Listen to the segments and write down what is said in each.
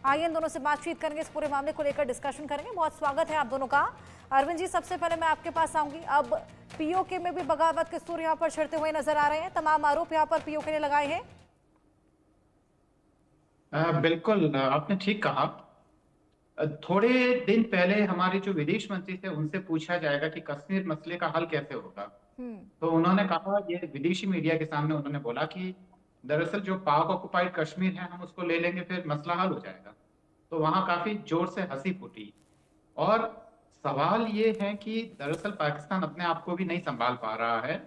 आइए इन दोनों से बातचीत करेंगे, इस पूरे मामले को लेकर डिस्कशन करेंगे। बहुत स्वागत है आप दोनों का। अरविंद जी, सबसे पहले मैं आपके पास आऊंगी। अब पीओके में भी बगावत के सुर यहाँ पर छिड़ते हुए नजर आ रहे हैं, तमाम आरोप यहाँ पर पीओके ने लगाए हैं। बिल्कुल, आपने ठीक कहा। थोड़े दिन पहले हमारे जो विदेश मंत्री थे उनसे पूछा जाएगा कि कश्मीर मसले का हल कैसे होगा, हम्म। तो उन्होंने कहा, ये विदेशी मीडिया के सामने उन्होंने बोला कि दरअसल जो पाक ऑक्युपाइड कश्मीर है हम उसको ले लेंगे फिर मसला हल हो जाएगा। तो वहां काफी जोर से हंसी फूटी। और सवाल ये है कि दरअसल पाकिस्तान अपने आप को भी नहीं संभाल पा रहा है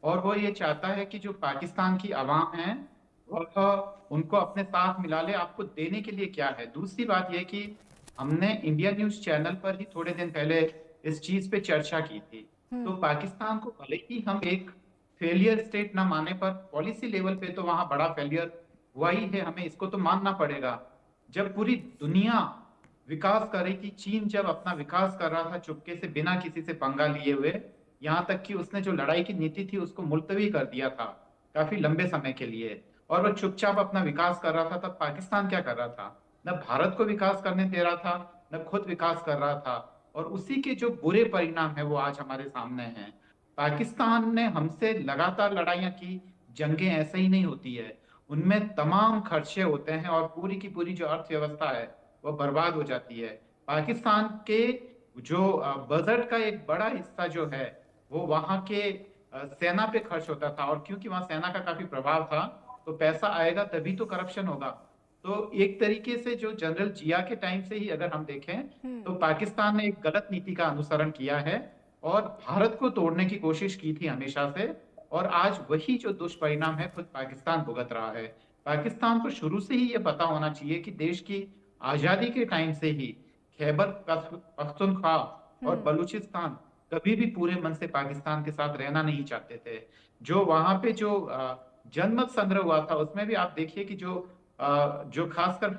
और वो ये चाहता है कि जो पाकिस्तान की आवाम है वह उनको अपने साथ मिला ले। आपको देने के लिए क्या है? दूसरी बात यह कि हमने इंडिया न्यूज चैनल पर ही थोड़े दिन पहले इस चीज पे चर्चा की थी। तो पाकिस्तान को भले ही हम एक फेलियर स्टेट ना माने, पर पॉलिसी लेवल पे तो वहां बड़ा फेलियर हुआ ही है, हमें इसको तो मानना पड़ेगा। जब पूरी दुनिया विकास कर रही थी, चीन जब अपना विकास कर रहा था चुपके से बिना किसी से पंगा लिए हुए, यहाँ तक कि उसने जो लड़ाई की नीति थी उसको मुलतवी कर दिया था काफी लंबे समय के लिए, और वो चुपचाप अपना विकास कर रहा था, तब पाकिस्तान क्या कर रहा था? न भारत को विकास करने दे रहा था, न खुद विकास कर रहा था। और उसी के जो बुरे परिणाम है वो आज हमारे सामने हैं। पाकिस्तान ने हमसे लगातार लड़ाइयां की, जंगें ऐसे ही नहीं होती है, उनमें तमाम खर्चे होते हैं और पूरी की पूरी जो अर्थव्यवस्था है वो बर्बाद हो जाती है। पाकिस्तान के जो बजट का एक बड़ा हिस्सा जो है वो वहां के सेना पे खर्च होता था, और क्योंकि वहां सेना का काफी प्रभाव था तो पैसा आएगा तभी तो करप्शन होगा। तो एक तरीके से जो जनरल जिया के टाइम से ही अगर हम देखें तो पाकिस्तान ने एक गलत नीति का अनुसरण किया है और भारत को तोड़ने की कोशिश की थी हमेशा से, और आज वही जो दुष्परिणाम है खुद पाकिस्तान भुगत रहा है। पाकिस्तान को शुरू से ही ये पता होना चाहिए कि देश की आजादी के टाइम से ही खैबर पख्तूनख्वा और बलूचिस्तान कभी भी पूरे मन से पाकिस्तान के साथ रहना नहीं चाहते थे। जो वहां पे जो जनमत संग्रह हुआ था उसमें भी आप देखिए कि जो खासकर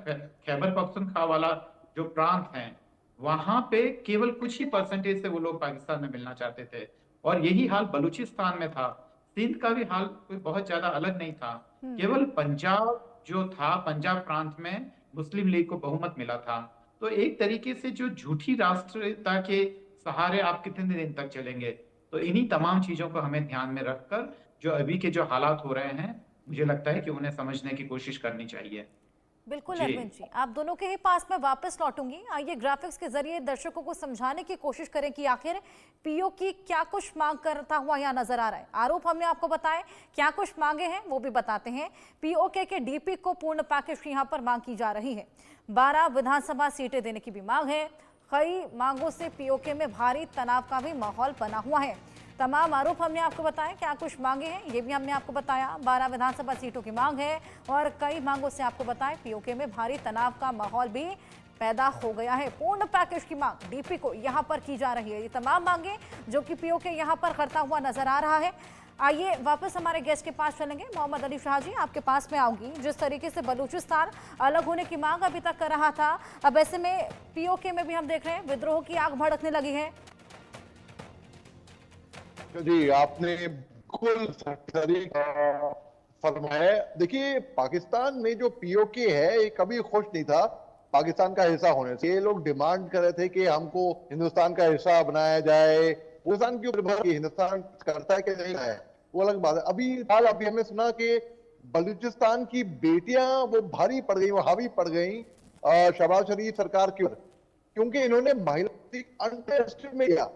खैबर पख्तूनख्वा वाला जो प्रांत है वहां पे केवल कुछ ही परसेंटेज से वो लोग पाकिस्तान में मिलना चाहते थे, और यही हाल बलूचिस्तान में था। सिंध का भी हाल कोई बहुत ज्यादा अलग नहीं था। केवल पंजाब जो था, पंजाब प्रांत में मुस्लिम लीग को बहुमत मिला था। तो एक तरीके से जो झूठी राष्ट्रीयता के सहारे आप कितने दिन तक चलेंगे? तो इन्हीं तमाम चीजों को हमें ध्यान में रखकर जो अभी के जो हालात हो रहे हैं मुझे लगता है कि उन्हें समझने की कोशिश करनी चाहिए। बिल्कुल जी। अरविंद जी, आप दोनों के ही पास मैं वापस लौटूंगी। आइए ग्राफिक्स के जरिए दर्शकों को समझाने की कोशिश करें कि आखिर पीओ की क्या कुछ मांग करता हुआ यहाँ नजर आ रहा है। आरोप हमने आपको बताए, क्या कुछ मांगे हैं वो भी बताते हैं। पीओके के डीपी को पूर्ण पैकेज की यहाँ पर मांग की जा रही है। 12 विधानसभा सीटें देने की भी मांग है। कई मांगों से पीओके में भारी तनाव का भी माहौल बना हुआ है। तमाम आरोप हमने आपको बताया, क्या कुछ मांगे हैं ये भी हमने आपको बताया। 12 विधानसभा सीटों की मांग है और कई मांगों से आपको बताएं पीओके में भारी तनाव का माहौल भी पैदा हो गया है। पूर्ण पैकेज की मांग डीपी को यहां पर की जा रही है। ये तमाम मांगे जो कि पीओके यहां पर करता हुआ नजर आ रहा है। आइए वापस हमारे गेस्ट के पास चलेंगे। मोहम्मद अली शाह जी, आपके पास में आऊंगी। जिस तरीके से बलूचिस्तान अलग होने की मांग अभी तक कर रहा था, अब ऐसे में पीओके में भी हम देख रहे हैं विद्रोह की आग भड़कने लगी है। जी, आपने बिल्कुल सही फरमाया। देखिए, पाकिस्तान में जो पीओके है ये कभी खुश नहीं था पाकिस्तान का हिस्सा होने से। ये लोग डिमांड कर रहे थे कि हमको हिंदुस्तान का हिस्सा बनाया जाए। हिंदुस्तान के ऊपर हिंदुस्तान करता है कि नहीं है वो अलग बात है। अभी हमने सुना कि बलूचिस्तान की बेटियां वो भारी पड़ गई, वो हावी पड़ गई शहबाज शरीफ सरकार की, क्योंकि इन्होंने महिला अंडर में किया।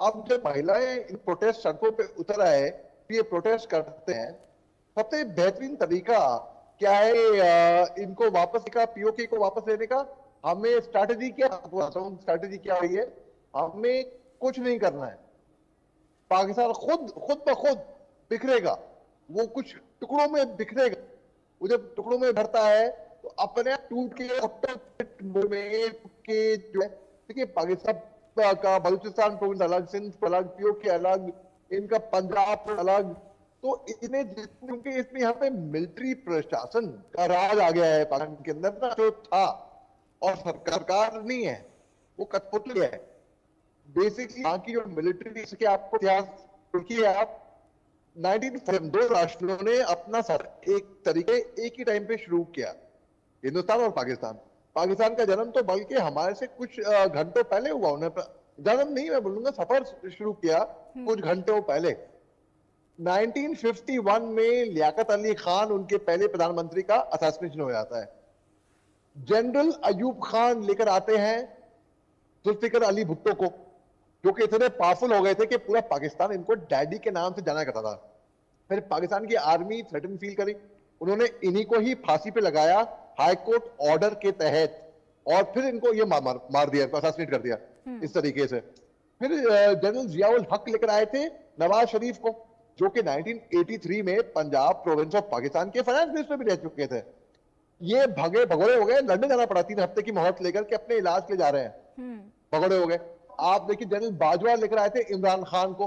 अब जब महिलाएं प्रोटेस्ट सड़कों पे उतर आए, ये प्रोटेस्ट करते हैं, सबसे बेहतरीन तरीका क्या है इनको वापस का पीओके को वापस लेने का? हमें स्ट्रैटेजी क्या, स्ट्रैटेजी क्या हुई है? हमें कुछ नहीं करना है। पाकिस्तान खुद ब खुद बिखरेगा, वो कुछ टुकड़ों में बिखरेगा। वो जब टुकड़ों में भरता है तो अपने आप टूट के जो है, देखिए पाकिस्तान का बलूचिस्तान प्रोविंस अलग, सिंध अलग, पीओके अलग, इनका पंजाब अलग। तो इसमें क्योंकि इसमें यहाँ पे मिलिट्री प्रशासन का राज आ गया है पाकिस्तान के अंदर ना, जो था, और सरकार नहीं है, वो कठपुतली है बेसिकली। यहाँ की जो मिलिट्री के आपको इतिहास देखिए आप, 1942 दो राष्ट्रों ने अपना सर एक तरीके एक ही टाइम पे शुरू किया, हिंदुस्तान और पाकिस्तान। पाकिस्तान का जन्म तो बल्कि हमारे से कुछ घंटों पहले हुआ। उन्हें जन्म नहीं, मैं बोलूंगा सफर शुरू किया कुछ घंटों पहले। 1951 में लियाकत अली खान उनके पहले प्रधानमंत्री का असैसिनेशन हो जाता है। जनरल अयूब खान लेकर आते हैं जुल्फिकर अली भुट्टो को, जो कि इतने पावरफुल हो गए थे कि पूरा पाकिस्तान इनको डैडी के नाम से जाना करता था। फिर पाकिस्तान की आर्मी थ्रेटन फील करी, उन्होंने इन्हीं को ही फांसी पे लगाया हाई कोर्ट ऑर्डर के तहत, और फिर इनको ये मार दिया, असैसिनेट कर दिया इस तरीके से। फिर जनरल जियाउल हक लेकर आए थे नवाज शरीफ को, जो कि 1983 में पंजाब प्रोविंस ऑफ पाकिस्तान के फाइनेंस मिनिस्टर भी रह चुके थे। ये भगे भगोड़े हो गए, लंदन जाना पड़ा 3 हफ्ते की मोहलत लेकर के अपने इलाज के लिए जा रहे हैं, भगोड़े हो गए। आप देखिए जनरल बाजवा लेकर आए थे इमरान खान को,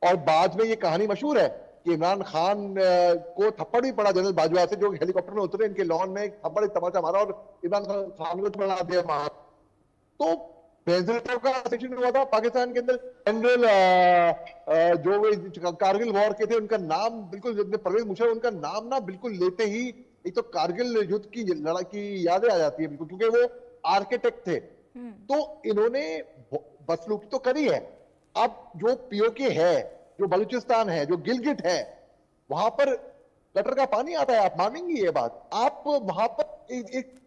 और बाद में ये कहानी मशहूर है कि इमरान खान को थप्पड़ भी पड़ा जनरल बाजवा से, जो हेलीकॉप्टर में उतरे, इनके लॉन में थप्पड़ तमाचा मारा और इमरान खान को बना दिया वहां। तो बेनजीर का सेक्शन हुआ था पाकिस्तान के अंदर। जनरल जो कारगिल वॉर के थे, उनका नाम बिल्कुल, परवेज मुशर्रफ उनका नाम ना बिल्कुल लेते ही एक तो कारगिल युद्ध की लड़ाई की यादें आ जाती है बिल्कुल, क्योंकि वो आर्किटेक्ट थे। तो इन्होंने बदसलूकी तो करी है। अब जो पीओके है, जो बलूचिस्तान है, जो गिलगिट है, वहां पर गटर का पानी आता है, आप मानेंगे ये बात? आप वहां पर एक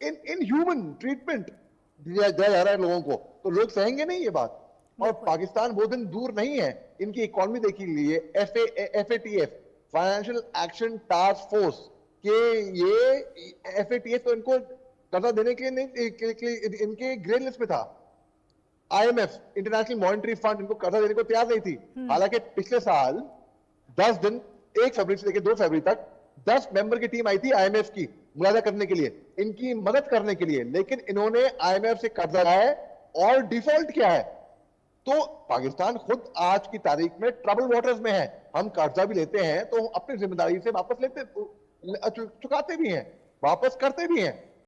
इनह्यूमन ट्रीटमेंट दिया जा रहा है लोगों को, तो लोग सहेंगे नहीं ये बात। और पाकिस्तान बहुत दिन दूर नहीं है, इनकी इकोनॉमी देखी लिए FATF financial action task force के, ये FATF तो इनको कर्जा देने के लिए नहीं, इनके ग्रे लिस्ट में था। IMF इंटरनेशनल मॉनेटरी फंड इनको कर्जा देने को तैयार नहीं थी। हालांकि पिछले साल 10 दिन 1 फरवरी से लेकर 2 फरवरी तक 10 मेंबर की टीम आई थी IMF की मुआवजा करने के लिए, इनकी मदद करने के लिए, लेकिन इन्होंने IMF से कर्जा लिया है और डिफॉल्ट किया है। तो पाकिस्तान खुद आज की तारीख में ट्रबल वाटर्स में है। हम कर्जा भी लेते हैं तो अपनी जिम्मेदारी से वापस लेते, चुकाते भी हैं, वापस करते भी हैं।